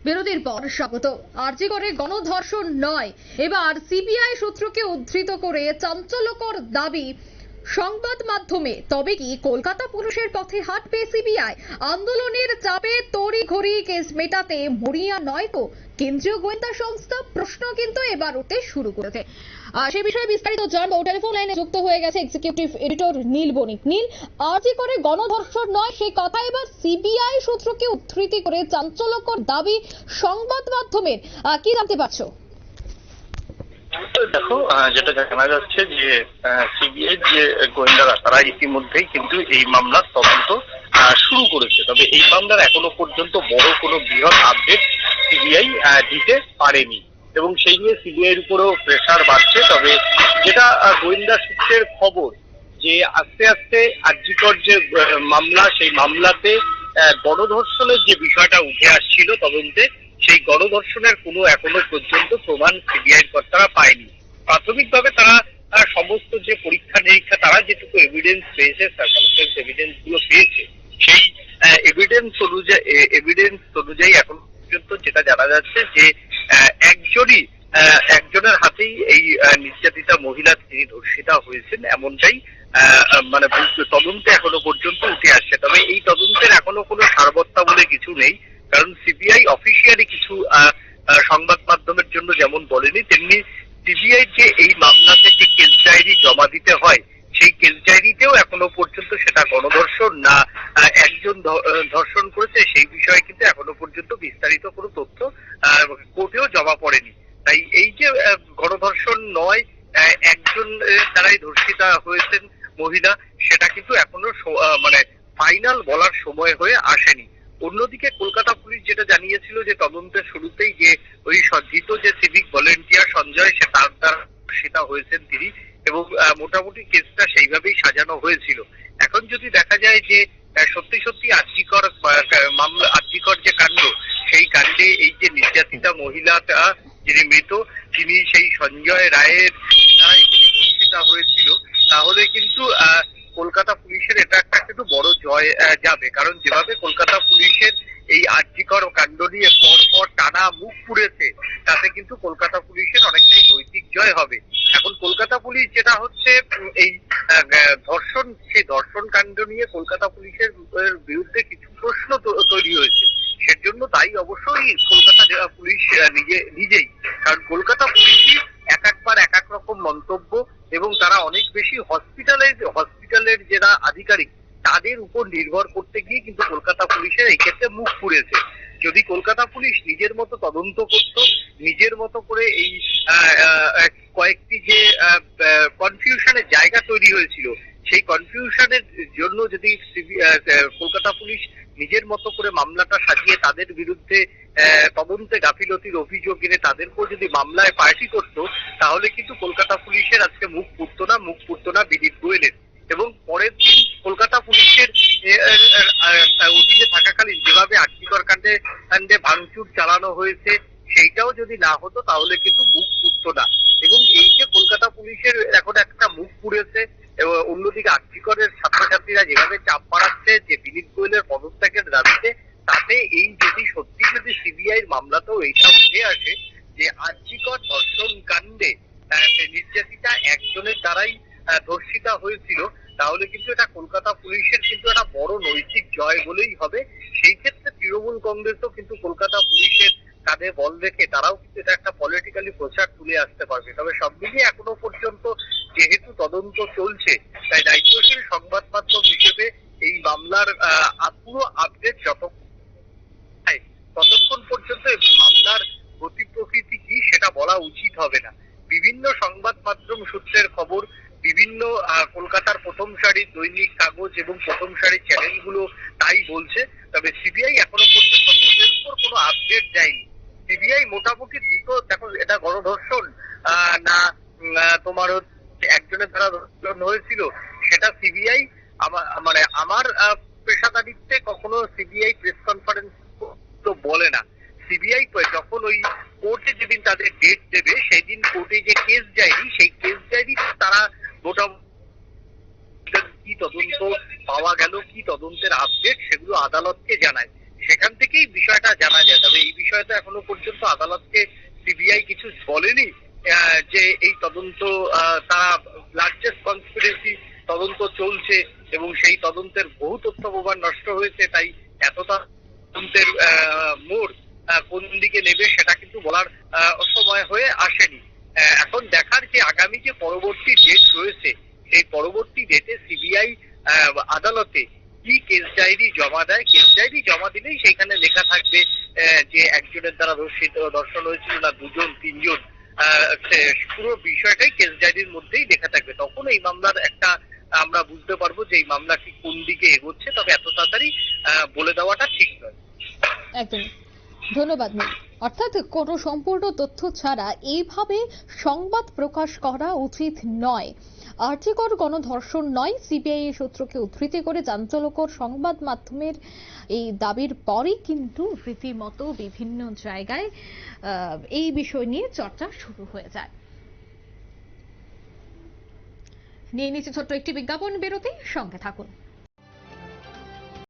বিরতির পর স্বাগত। আরজি করে গণধর্ষণ নয়, এবার সিবিআই সূত্রকে উদ্ধৃত করে চাঞ্চল্যকর দাবি সংবাদ মাধ্যমে। তবে কি কলকাতা পুলিশের পথে হাঁটবে সিবিআই? আন্দোলনের চাপে তড়িঘড়ি কেস মেটাতে মরিয়া নয় তো কেন্দ্রীয় গোয়েন্দা সংস্থা? প্রশ্ন কিন্তু এবার উঠতে শুরু করেছে। সে বিষয়ে বিস্তারিত জানবো। টেলিফোন লাইনে যুক্ত হয়ে গেছে এক্সিকিউটিভ এডিটর নীল বণিক। নীল, আরজি করে গণধর্ষণ নয় সেই কথা এবার সিবিআই সূত্রকে উদ্ধৃতি করে চাঞ্চল্যকর দাবি সংবাদ মাধ্যমের, কি জানতে পারছো? দেখো, যেটা জানা যাচ্ছে যে সিবিআই যে গোয়েন্দারা তারা ইতিমধ্যেই কিন্তু এই মামলার তদন্ত শুরু করেছে। তবে এই মামলার এখনো পর্যন্ত বড় কোনো বৃহৎ আপডেট সিবিআই দিতে পারেনি এবং সেই নিয়ে সিবিআই এর উপরেও প্রেসার বাড়ছে। তবে যেটা গোয়েন্দা সূত্রের খবর যে আস্তে আস্তে আরজিকর যে মামলা, সেই মামলাতে গণধর্ষণের যে বিষয়টা উঠে আসছিল তদন্তে, সেই গণধর্ষণের কোনো এখনো পর্যন্ত প্রমাণ সিবিআই কর্তারা পায়নি। প্রাথমিকভাবে তারা সমস্ত যে পরীক্ষা নিরীক্ষা, তারা যেটুকু এভিডেন্স পেয়েছে, সার্কামস্টেন্স এভিডেন্স গুলো পেয়েছে, সেই এভিডেন্স অনুযায়ী এখন পর্যন্ত যেটা জানা যাচ্ছে যে একজনের হাতেই এই নির্যাতিতা মহিলা তিনি ধর্ষিতা হয়েছেন, এমনটাই মানে তদন্তে এখনো পর্যন্ত উঠে আসছে। তবে এই তদন্তের এখনো কোনো সারবত্তা বলে কিছু নেই, কারণ সিবিআই অফিসিয়ালি কিছু সংবাদ মাধ্যমের জন্য যেমন বলেনি, তেমনি সিবিআই যে এই মামলাতে যে কেস ডায়েরি জমা দিতে হয়, সেই কেস ডায়েরিতেও এখনো পর্যন্ত সেটা গণধর্ষণ না একজন ধর্ষণ করেছে সেই বিষয়ে কিন্তু এখনো পর্যন্ত বিস্তারিত কোনো তথ্য কোর্টেও জমা পড়েনি। তাই এই যে গণধর্ষণ নয়, একজন তারাই ধর্ষিতা হয়েছেন মহিলা, সেটা কিন্তু এখনো মানে ফাইনাল বলার সময় হয়ে আসেনি। অন্যদিকে কলকাতা পুলিশ যেটা জানিয়েছিল যে তদন্তের শুরুতেই যে ওই ধৃত যে সিভিক ভলেন্টিয়ার সঞ্জয়, সে তার দ্বারা ধর্ষিতা হয়েছেন তিনি, এবং মোটামুটি কেসটা সেইভাবেই সাজানো হয়েছিল। এখন যদি দেখা যায় যে সত্যি সত্যি আরজিকর মামলা, আরজিকর যে কাণ্ড, সেই কাণ্ডে এই যে নির্যাতিতা মহিলাটা যিনি মৃত, তিনি সেই সঞ্জয় রায়ের ধর্ষিতা হয়েছিল, তাহলে কিন্তু কলকাতা পুলিশের এটা একটা কিন্তু বড় জয় যাবে। কারণ যেভাবে কলকাতা পুলিশের এই আরজিকর কাণ্ড নিয়ে পরপর টানা মুখ পুড়েছে, তাতে কিন্তু কলকাতা পুলিশের অনেকটাই নৈতিক জয় হবে। এখন কলকাতা পুলিশ যেটা হচ্ছে এই সেই ধর্ষণ কাণ্ড নিয়ে কলকাতা পুলিশের বিরুদ্ধে কিছু প্রশ্ন তৈরি হয়েছে, সেজন্য দায়ী অবশ্যই কলকাতা পুলিশ নিজেই। কারণ কলকাতা পুলিশই এক একবার এক এক রকম মন্তব্য, এবং তারা অনেক বেশি হসপিটালের যারা আধিকারিক তাদের উপর নির্ভর করতে গিয়ে কিন্তু কলকাতা পুলিশের এই ক্ষেত্রে মুখ পুড়েছে। যদি কলকাতা পুলিশ নিজের মতো তদন্ত করত, নিজের মতো করে এই কয়েকটি যে কনফিউশনের জায়গা তৈরি হয়েছিল, সেই কনফিউশনের জন্য যদি কলকাতা পুলিশ নিজের মতো করে মামলাটা সাজিয়ে তাদের বিরুদ্ধে তদন্তে গাফিলতির অভিযোগ এনে তাদেরকেও যদি মামলায় পার্টি করত, তাহলে কিন্তু কলকাতা পুলিশের আজকে মুখ পুড়তো না বিনীত গোয়েলের। এবং পরের দিন কলকাতা পুলিশের অধীনে থাকাকালীন যেভাবে আরজিকর কাণ্ডে ভাঙচুর চালানো হয়েছে, সেইটাও যদি না হতো তাহলে কিন্তু মুখ পুড়তো না। এবং এই যে কলকাতা পুলিশের এখন একটা মুখ পুড়েছে, এবং অন্যদিকে আরজিকরের ছাত্রছাত্রীরা যেভাবে চাপ বাড়াচ্ছে যে বিনীত গোয়েলের পদত্যাগের দাবিতে, তাতে এই যদি সিবিআই মামলাতেও এইটা উঠে আসে যে আরজিকর ধর্ষণ কাণ্ডে নির্যাতিতা একজনের দ্বারাই ধর্ষিতা হয়েছিল, তাহলে কিন্তু এটা কলকাতা পুলিশের কিন্তু একটা বড় নৈতিক জয় বলেই হবে। সেই ক্ষেত্রে তৃণমূল কংগ্রেসও কিন্তু কলকাতা পুলিশের কাঁধে বল রেখে তারাও কিন্তু এটা একটা পলিটিক্যালি প্রচার তুলে আসতে পারবে। তবে সব মিলিয়ে এখনো পর্যন্ত যেহেতু তদন্ত চলছে, তাই দায়িত্বশীল সংবাদ মাধ্যম হিসেবে এই মামলার পুরো আপডেট ততক্ষণ পর্যন্ত মামলার গতি প্রকৃতি কি সেটা বলা উচিত হবে না। বিভিন্ন সংবাদ মাধ্যম সূত্রের খবর, বিভিন্ন কলকাতার প্রথম সারির দৈনিক কাগজ এবং প্রথম সারির চ্যানেলগুলো তাই বলছে। তবে সিবিআই এখনো পর্যন্ত কোনো আপডেট দেয়নি। সিবিআই মোটামুটি দেখো, এটা গণধর্ষণ না তোমার হচ্ছে একজনের দ্বারা ধর্ষণ হয়েছিল, সেটা সিবিআই আমার পেশাদারিত্বে কখনো সিবিআই প্রেস কনফারেন্স তো বলে না। সিবিআই যখন ওই কোর্টে যেদিন তাদের ডেট দেবে, সেই দিন কোর্টে যে কেস ডায়েরি, সেই কেস ডায়েরি তারা মোটামুটি কি তদন্ত পাওয়া গেল, কি তদন্তের আপডেট, সেগুলো আদালতকে জানায়। সেখান থেকেই বিষয়টা জানা যায়। তবে এই বিষয়টা এখনো পর্যন্ত আদালতকে সিবিআই কিছু বলেনি যে এই তদন্ত তারা লার্জেস্ট কনস্পিরেসি তদন্ত চলছে এবং সেই তদন্তের বহু তথ্য প্রমাণ নষ্ট হয়েছে, তাই এতটা তদন্তের মোড় কোন দিকে নেবে সেটা কিন্তু বলার সময় হয়ে আসেনি। এখন দেখার যে আগামী যে পরবর্তী ডেট রয়েছে, সেই পরবর্তী ডেটে সিবিআই আদালতে কি কেস ডায়েরি জমা দেয়। কেস ডায়েরি জমা দিলেই সেখানে লেখা থাকবে যে একজনের দ্বারা ধর্ষণ হয়েছিল না দুজন তিনজন, পুরো বিষয়টাই কেস ডায়েরির মধ্যেই লেখা থাকবে। তখন এই মামলার একটা আমরা বুঝতে পারবো যে এই মামলাটি কোন দিকে এগোচ্ছে, তবে এত তাড়াতাড়ি বলে দেওয়াটা ঠিক নয়। একদম ধন্যবাদ নীল। অর্থাৎ কোনো সম্পূর্ণ তথ্য ছাড়া এইভাবে সংবাদ প্রকাশ করা উচিত নয়। আর্জিকর গণধর্ষণ নয়, সিবিআই সূত্রকে উদ্ধৃতি করে চাঞ্চল্যকর সংবাদ মাধ্যমের এই দাবির পরই কিন্তু রীতিমতো বিভিন্ন জায়গায় এই বিষয় নিয়ে চর্চা শুরু হয়ে যায়। নিয়ে নিচ্ছে ছোট্ট একটি বিজ্ঞাপন বিরতি, সঙ্গে থাকুন।